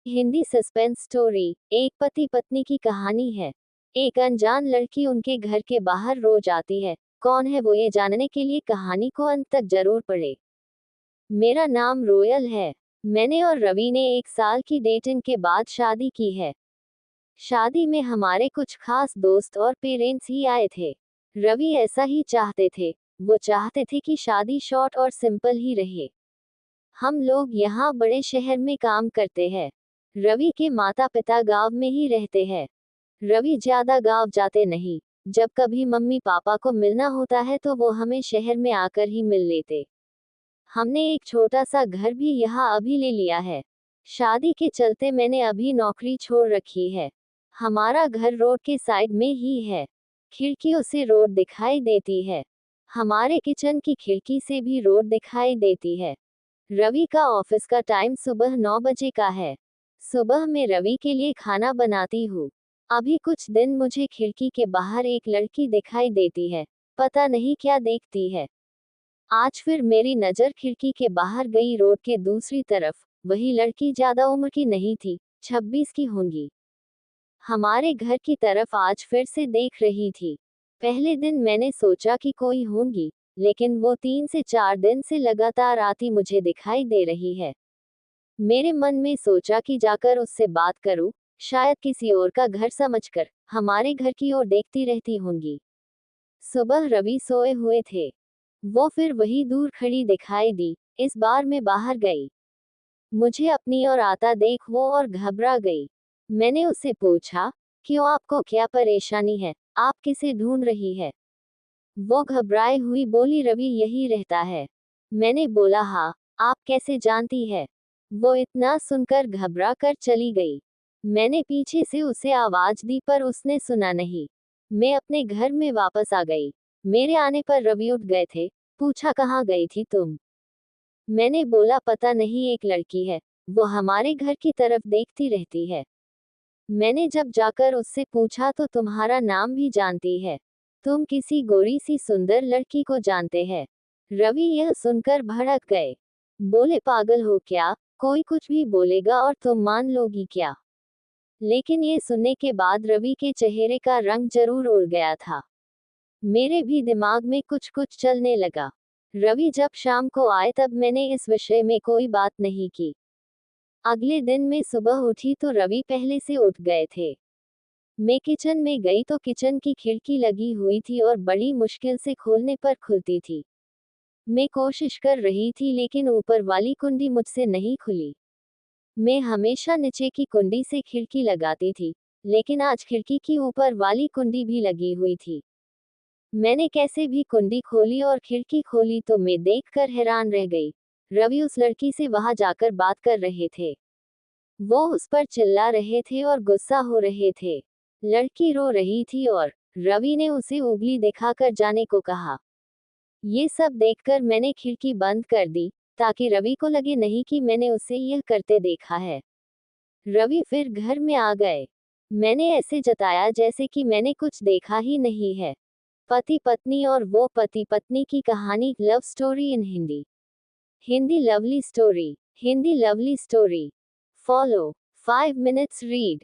Hindi suspense story. एक पति पत्नी की कहानी है। एक अनजान लड़की उनके घर के बाहर रोज आती है। कौन है वो, ये जानने के लिए कहानी को अंत तक जरूर पढ़े। मेरा नाम रोयल है। मैंने और रवि ने 1 साल की डेटिंग के बाद शादी की है। शादी में हमारे कुछ खास दोस्त और पेरेंट्स ही आए थे। रवि ऐसा ही चाहते थे। वो चाहते थे कि शादी शॉर्ट और सिंपल ही रहे। हम लोग यहाँ बड़े शहर में काम करते हैं। रवि के माता पिता गांव में ही रहते हैं। रवि ज्यादा गांव जाते नहीं। जब कभी मम्मी पापा को मिलना होता है तो वो हमें शहर में आकर ही मिल लेते। हमने एक छोटा सा घर भी यहाँ अभी ले लिया है। शादी के चलते मैंने अभी नौकरी छोड़ रखी है। हमारा घर रोड के साइड में ही है। खिड़कियों से रोड दिखाई देती है। हमारे किचन की खिड़की से भी रोड दिखाई देती है। रवि का ऑफिस का टाइम सुबह 9 बजे का है। सुबह में रवि के लिए खाना बनाती हूँ। अभी कुछ दिन मुझे खिड़की के बाहर एक लड़की दिखाई देती है। पता नहीं क्या देखती है। आज फिर मेरी नजर खिड़की के बाहर गई रोड के दूसरी तरफ। वही लड़की ज्यादा उम्र की नहीं थी, 26 की होंगी। हमारे घर की तरफ आज फिर से देख रही थी। पहले दिन मैंने सोचा कि कोई होंगी, लेकिन वो 3 से 4 दिन से लगातार आती मुझे दिखाई दे रही है। मेरे मन में सोचा कि जाकर उससे बात करूं, शायद किसी और का घर समझकर हमारे घर की ओर देखती रहती होंगी। सुबह रवि सोए हुए थे। वो फिर वही दूर खड़ी दिखाई दी। इस बार मैं बाहर गई। मुझे अपनी ओर आता देख वो और घबरा गई। मैंने उससे पूछा, क्यों, आपको क्या परेशानी है, आप किसे ढूंढ रही है? वो घबराए हुई बोली, रवि यही रहता है। मैंने बोला, हाँ, आप कैसे जानती है? वो इतना सुनकर घबरा कर चली गई। मैंने पीछे से उसे आवाज दी पर उसने सुना नहीं। मैं अपने घर में वापस आ गई। मेरे आने पर रवि उठ गए थे। पूछा, कहाँ गई थी तुम? मैंने बोला, पता नहीं, एक लड़की है, वो हमारे घर की तरफ देखती रहती है। मैंने जब जाकर उससे पूछा तो तुम्हारा नाम भी जानती है। तुम किसी गोरी सी सुंदर लड़की को जानते हैं। रवि यह सुनकर भड़क गए। बोले, पागल हो क्या, कोई कुछ भी बोलेगा और तुम मान लोगी क्या? लेकिन ये सुनने के बाद रवि के चेहरे का रंग जरूर उड़ गया था। मेरे भी दिमाग में कुछ कुछ चलने लगा। रवि जब शाम को आए तब मैंने इस विषय में कोई बात नहीं की। अगले दिन मैं सुबह उठी तो रवि पहले से उठ गए थे। मैं किचन में गई तो किचन की खिड़की लगी हुई थी और बड़ी मुश्किल से खोलने पर खुलती थी। मैं कोशिश कर रही थी लेकिन ऊपर वाली कुंडी मुझसे नहीं खुली। मैं हमेशा नीचे की कुंडी से खिड़की लगाती थी, लेकिन आज खिड़की की ऊपर वाली कुंडी भी लगी हुई थी। मैंने कैसे भी कुंडी खोली और खिड़की खोली तो मैं देखकर हैरान रह गई। रवि उस लड़की से वहां जाकर बात कर रहे थे। वो उस पर चिल्ला रहे थे और गुस्सा हो रहे थे। लड़की रो रही थी और रवि ने उसे उंगली दिखाकर जाने को कहा। ये सब देखकर मैंने खिड़की बंद कर दी, ताकि रवि को लगे नहीं कि मैंने उसे यह करते देखा है। रवि फिर घर में आ गए। मैंने ऐसे जताया जैसे कि मैंने कुछ देखा ही नहीं है। पति पत्नी और वो पति पत्नी की कहानी, love story in Hindi. Hindi lovely story. Hindi lovely story. Follow 5 minutes read.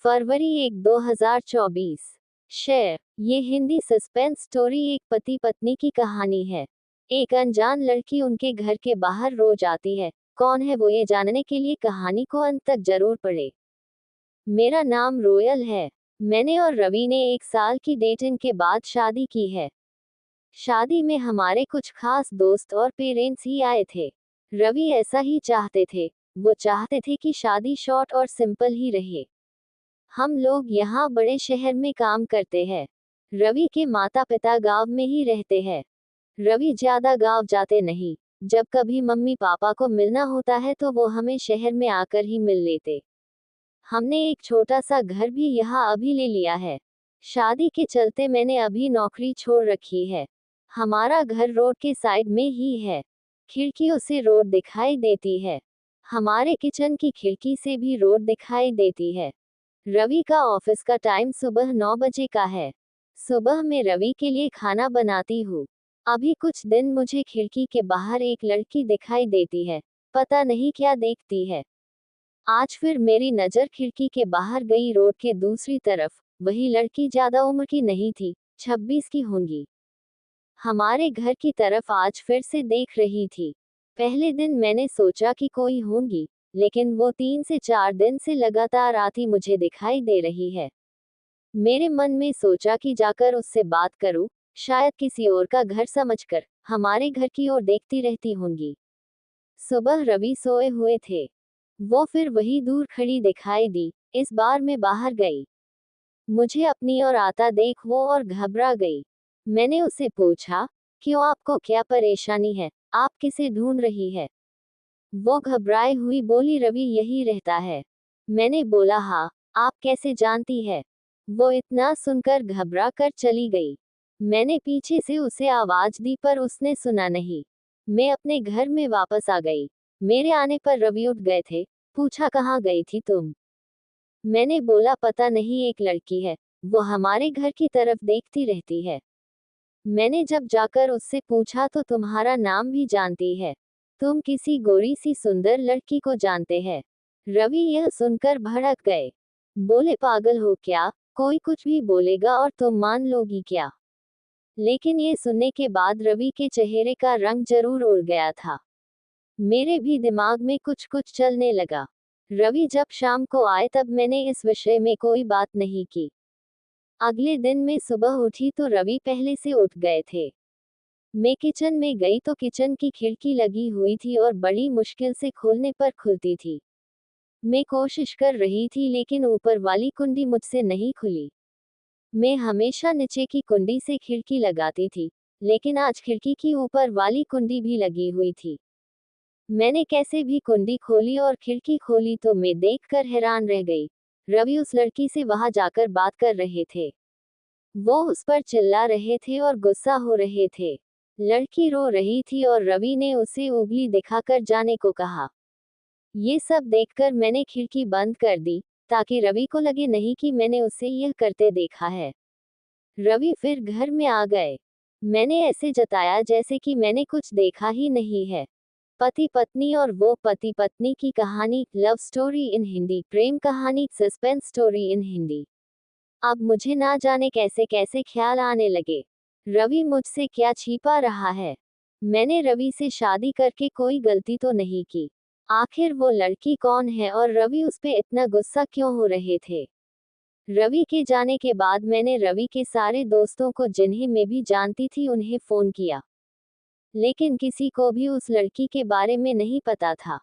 February 1, 2024। Share. ये हिंदी सस्पेंस स्टोरी एक पति पत्नी की कहानी है। एक अनजान लड़की उनके घर के बाहर रोज आती है। कौन है वो, ये जानने के लिए कहानी को अंत तक जरूर पढ़े। मेरा नाम रोयल है। मैंने और रवि ने 1 साल की डेटिंग के बाद शादी की है। शादी में हमारे कुछ खास दोस्त और पेरेंट्स ही आए थे। रवि ऐसा ही चाहते थे। वो चाहते थे कि शादी शॉर्ट और सिंपल ही रहे। हम लोग यहाँ बड़े शहर में काम करते हैं। रवि के माता पिता गांव में ही रहते हैं। रवि ज्यादा गांव जाते नहीं। जब कभी मम्मी पापा को मिलना होता है तो वो हमें शहर में आकर ही मिल लेते। हमने एक छोटा सा घर भी यहाँ अभी ले लिया है। शादी के चलते मैंने अभी नौकरी छोड़ रखी है। हमारा घर रोड के साइड में ही है। खिड़कियों से रोड दिखाई देती है। हमारे किचन की खिड़की से भी रोड दिखाई देती है। रवि का ऑफिस का टाइम सुबह 9 बजे का है। सुबह में रवि के लिए खाना बनाती हूँ। अभी कुछ दिन मुझे खिड़की के बाहर एक लड़की दिखाई देती है। पता नहीं क्या देखती है। आज फिर मेरी नजर खिड़की के बाहर गई। रोड के दूसरी तरफ वही लड़की ज्यादा उम्र की नहीं थी, 26 की होंगी। हमारे घर की तरफ आज फिर से देख रही थी। पहले दिन मैंने सोचा कि कोई होंगी, लेकिन वो 3 से 4 दिन से लगातार आती मुझे दिखाई दे रही है। मेरे मन में सोचा कि जाकर उससे बात करूं, शायद किसी और का घर समझकर हमारे घर की ओर देखती रहती होंगी। सुबह रवि सोए हुए थे। वो फिर वही दूर खड़ी दिखाई दी। इस बार मैं बाहर गई। मुझे अपनी ओर आता देख वो और घबरा गई। मैंने उससे पूछा, क्यों, आपको क्या परेशानी है, आप किसे ढूंढ रही है? वो घबराए हुई बोली, रवि यही रहता है। मैंने बोला, हाँ, आप कैसे जानती है? वो इतना सुनकर घबरा कर चली गई। मैंने पीछे से उसे आवाज दी पर उसने सुना नहीं। मैं अपने घर में वापस आ गई। मेरे आने पर रवि उठ गए थे। पूछा, कहाँ गई थी तुम? मैंने बोला, पता नहीं, एक लड़की है, वो हमारे घर की तरफ देखती रहती है। मैंने जब जाकर उससे पूछा तो तुम्हारा नाम भी जानती है। तुम किसी गोरी सी सुंदर लड़की को जानते हैं। रवि यह सुनकर भड़क गए। बोले, पागल हो क्या, कोई कुछ भी बोलेगा और तुम मान लोगी क्या? लेकिन ये सुनने के बाद रवि के चेहरे का रंग जरूर उड़ गया था। मेरे भी दिमाग में कुछ कुछ चलने लगा। रवि जब शाम को आए तब मैंने इस विषय में कोई बात नहीं की। अगले दिन मैं सुबह उठी तो रवि पहले से उठ गए थे। मैं किचन में गई तो किचन की खिड़की लगी हुई थी और बड़ी मुश्किल से खोलने पर खुलती थी। मैं कोशिश कर रही थी लेकिन ऊपर वाली कुंडी मुझसे नहीं खुली। मैं हमेशा नीचे की कुंडी से खिड़की लगाती थी, लेकिन आज खिड़की की ऊपर वाली कुंडी भी लगी हुई थी। मैंने कैसे भी कुंडी खोली और खिड़की खोली तो मैं देखकर हैरान रह गई। रवि उस लड़की से वहां जाकर बात कर रहे थे। वो उस पर चिल्ला रहे थे और गुस्सा हो रहे थे। लड़की रो रही थी और रवि ने उसे उंगली दिखाकर जाने को कहा। ये सब देखकर मैंने खिड़की बंद कर दी, ताकि रवि को लगे नहीं कि मैंने उसे यह करते देखा है। रवि फिर घर में आ गए। मैंने ऐसे जताया जैसे कि मैंने कुछ देखा ही नहीं है। पति पत्नी और वो पति पत्नी की कहानी, लव स्टोरी इन हिंदी, प्रेम कहानी, सस्पेंस स्टोरी इन हिंदी। अब मुझे ना जाने कैसे कैसे ख्याल आने लगे। रवि मुझसे क्या छिपा रहा है? मैंने रवि से शादी करके कोई गलती तो नहीं की। आखिर वो लड़की कौन है और रवि उस पे इतना गुस्सा क्यों हो रहे थे? रवि के जाने के बाद मैंने रवि के सारे दोस्तों को, जिन्हें मैं भी जानती थी, उन्हें फोन किया, लेकिन किसी को भी उस लड़की के बारे में नहीं पता था।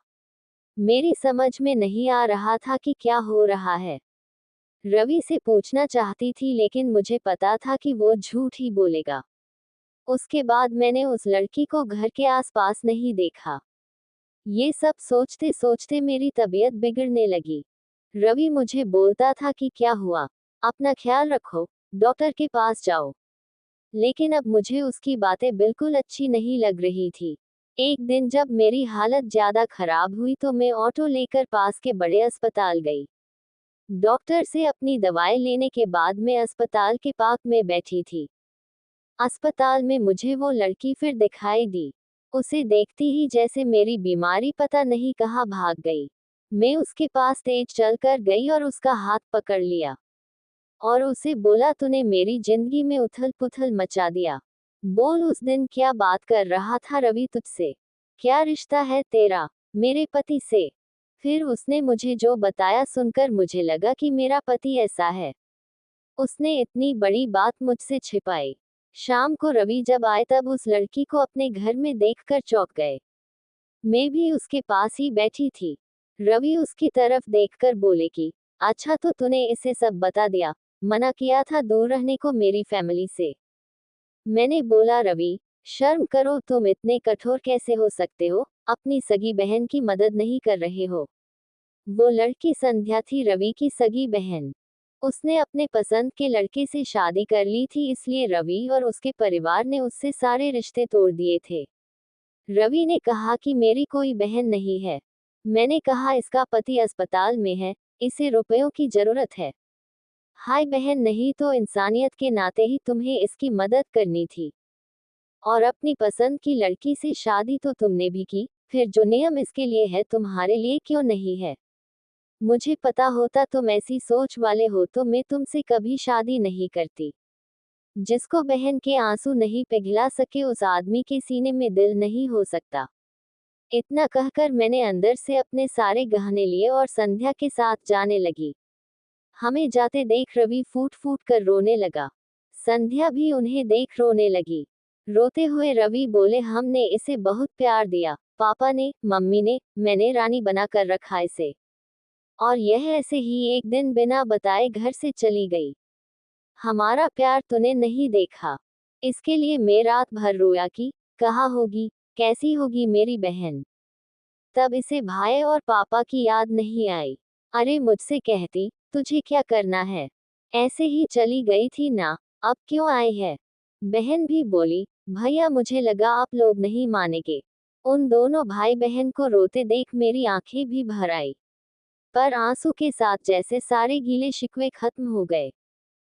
मेरी समझ में नहीं आ रहा था कि क्या हो रहा है। रवि से पूछना चाहती थी लेकिन मुझे पता था कि वो झूठ ही बोलेगा। उसके बाद मैंने उस लड़की को घर के आसपास नहीं देखा। ये सब सोचते सोचते मेरी तबीयत बिगड़ने लगी। रवि मुझे बोलता था कि क्या हुआ, अपना ख्याल रखो, डॉक्टर के पास जाओ। लेकिन अब मुझे उसकी बातें बिल्कुल अच्छी नहीं लग रही थी। एक दिन जब मेरी हालत ज्यादा खराब हुई तो मैं ऑटो लेकर पास के बड़े अस्पताल गई। डॉक्टर से अपनी दवाएं लेने के बाद मैं अस्पताल के पार्क में बैठी थी। अस्पताल में मुझे वो लड़की फिर दिखाई दी। उसे देखती ही जैसे मेरी बीमारी पता नहीं कहाँ भाग गई। मैं उसके पास तेज चलकर गई और उसका हाथ पकड़ लिया और उसे बोला, तूने मेरी जिंदगी में उथल पुथल मचा दिया। बोल, उस दिन क्या बात कर रहा था रवि तुझसे? क्या रिश्ता है तेरा मेरे पति से? फिर उसने मुझे जो बताया सुनकर मुझे लगा कि मेरा पति ऐसा है। उसने इतनी बड़ी बात मुझसे छिपाई। शाम को रवि जब आए तब उस लड़की को अपने घर में देखकर चौंक गए। मैं भी उसके पास ही बैठी थी। रवि उसकी तरफ देखकर बोले कि अच्छा, तो तूने इसे सब बता दिया, मना किया था दूर रहने को मेरी फैमिली से। मैंने बोला, रवि, शर्म करो, तुम इतने कठोर कैसे हो सकते हो, अपनी सगी बहन की मदद नहीं कर रहे हो। वो लड़की संध्या थी, रवि की सगी बहन। उसने अपने पसंद के लड़के से शादी कर ली थी, इसलिए रवि और उसके परिवार ने उससे सारे रिश्ते तोड़ दिए थे। रवि ने कहा कि मेरी कोई बहन नहीं है। मैंने कहा, इसका पति अस्पताल में है, इसे रुपयों की जरूरत है। हाय बहन, नहीं तो इंसानियत के नाते ही तुम्हें इसकी मदद करनी थी। और अपनी पसंद की लड़की से शादी तो तुमने भी की, फिर जो नियम इसके लिए है तुम्हारे लिए क्यों नहीं है? मुझे पता होता तुम ऐसी सोच वाले हो तो मैं तुमसे कभी शादी नहीं करती। जिसको बहन के आंसू नहीं पिघला सके उस आदमी के सीने में दिल नहीं हो सकता। इतना कहकर मैंने अंदर से अपने सारे गहने लिए और संध्या के साथ जाने लगी। हमें जाते देख रवि फूट फूट कर रोने लगा। संध्या भी उन्हें देख रोने लगी। रोते हुए रवि बोले, हमने इसे बहुत प्यार दिया, पापा ने, मम्मी ने, मैंने रानी बना कर रखा इसे। और यह ऐसे ही एक दिन बिना बताए घर से चली गई। हमारा प्यार तूने नहीं देखा। इसके लिए मैं रात भर रोया कि कहाँ होगी, कैसी होगी मेरी बहन। तब इसे भाई और पापा की याद नहीं आई। अरे मुझसे कहती, तुझे क्या करना है, ऐसे ही चली गई थी ना, अब क्यों आए है। बहन भी बोली, भैया मुझे लगा आप लोग नहीं मानेंगे। उन दोनों भाई बहन को रोते देख मेरी आंखें भी भर आई। पर आंसू के साथ जैसे सारे गीले शिकवे खत्म हो गए।